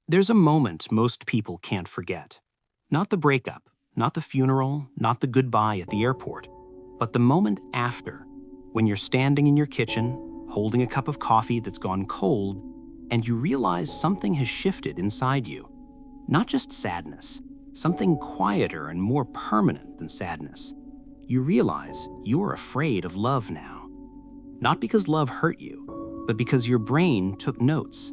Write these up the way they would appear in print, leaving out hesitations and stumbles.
There's a moment most people can't forget. Not the breakup, not the funeral, not the goodbye at the airport, but the moment after, when you're standing in your kitchen, holding a cup of coffee that's gone cold, and you realize something has shifted inside you. Not just sadness, something quieter and more permanent than sadness. You realize you're afraid of love now. Not because love hurt you, but because your brain took notes.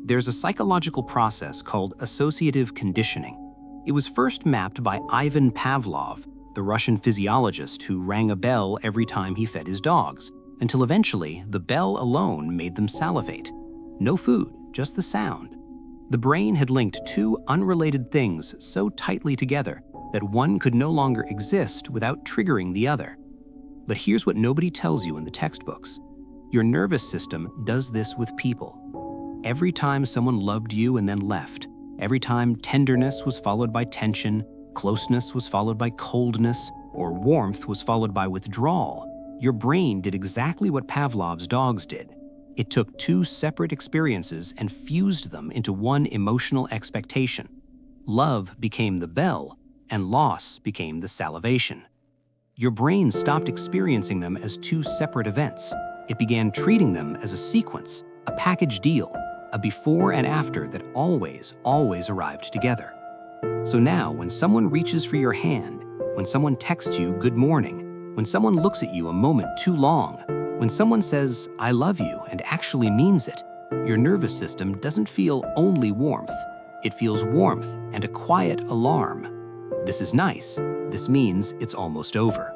There's a psychological process called associative conditioning. It was first mapped by Ivan Pavlov, the Russian physiologist who rang a bell every time he fed his dogs, until eventually the bell alone made them salivate. No food, just the sound. The brain had linked two unrelated things so tightly together that one could no longer exist without triggering the other. But here's what nobody tells you in the textbooks. Your nervous system does this with people. Every time someone loved you and then left, every time tenderness was followed by tension, closeness was followed by coldness, or warmth was followed by withdrawal, your brain did exactly what Pavlov's dogs did. It took two separate experiences and fused them into one emotional expectation. Love became the bell, and loss became the salivation. Your brain stopped experiencing them as two separate events. It began treating them as a sequence, a package deal, a before and after that always arrived together. So now, when someone reaches for your hand, when someone texts you good morning, when someone looks at you a moment too long, when someone says, I love you, and actually means it, your nervous system doesn't feel only warmth. It feels warmth and a quiet alarm. This is nice. This means it's almost over.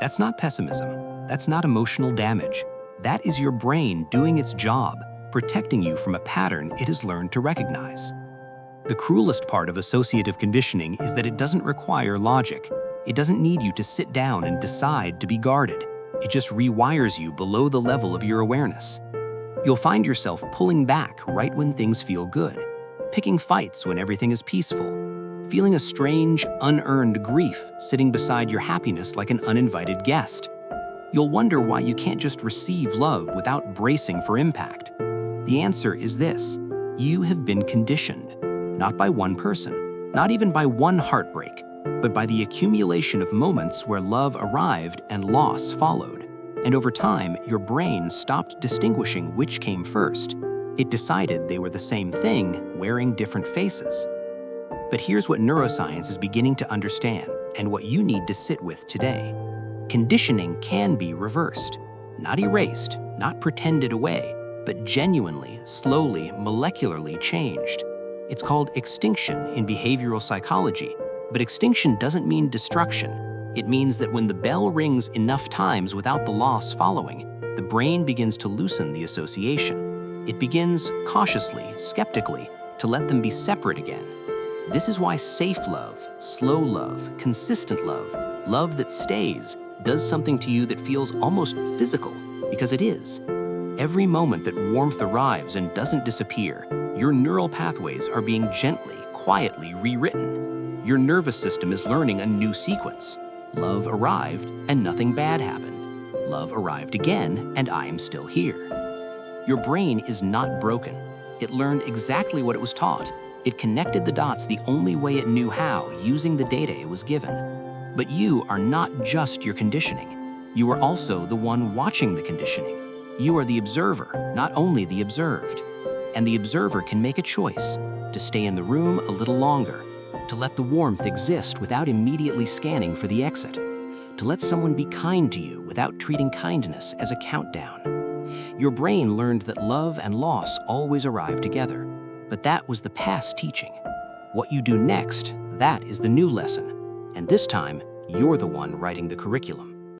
That's not pessimism. That's not emotional damage. That is your brain doing its job, protecting you from a pattern it has learned to recognize. The cruelest part of associative conditioning is that it doesn't require logic. It doesn't need you to sit down and decide to be guarded. It just rewires you below the level of your awareness. You'll find yourself pulling back right when things feel good, picking fights when everything is peaceful, feeling a strange, unearned grief sitting beside your happiness like an uninvited guest. You'll wonder why you can't just receive love without bracing for impact. The answer is this: you have been conditioned, not by one person, not even by one heartbreak, but by the accumulation of moments where love arrived and loss followed. And over time, your brain stopped distinguishing which came first. It decided they were the same thing, wearing different faces. But here's what neuroscience is beginning to understand, and what you need to sit with today. Conditioning can be reversed, not erased, not pretended away, but genuinely, slowly, molecularly changed. It's called extinction in behavioral psychology, but extinction doesn't mean destruction. It means that when the bell rings enough times without the loss following, the brain begins to loosen the association. It begins cautiously, skeptically, to let them be separate again. This is why safe love, slow love, consistent love, love that stays, does something to you that feels almost physical, because it is. Every moment that warmth arrives and doesn't disappear, your neural pathways are being gently, quietly rewritten. Your nervous system is learning a new sequence. Love arrived and nothing bad happened. Love arrived again and I am still here. Your brain is not broken. It learned exactly what it was taught. It connected the dots the only way it knew how, using the data it was given. But you are not just your conditioning. You are also the one watching the conditioning. You are the observer, not only the observed. And the observer can make a choice to stay in the room a little longer, to let the warmth exist without immediately scanning for the exit, to let someone be kind to you without treating kindness as a countdown. Your brain learned that love and loss always arrive together, but that was the past teaching. What you do next, that is the new lesson. And this time, you're the one writing the curriculum.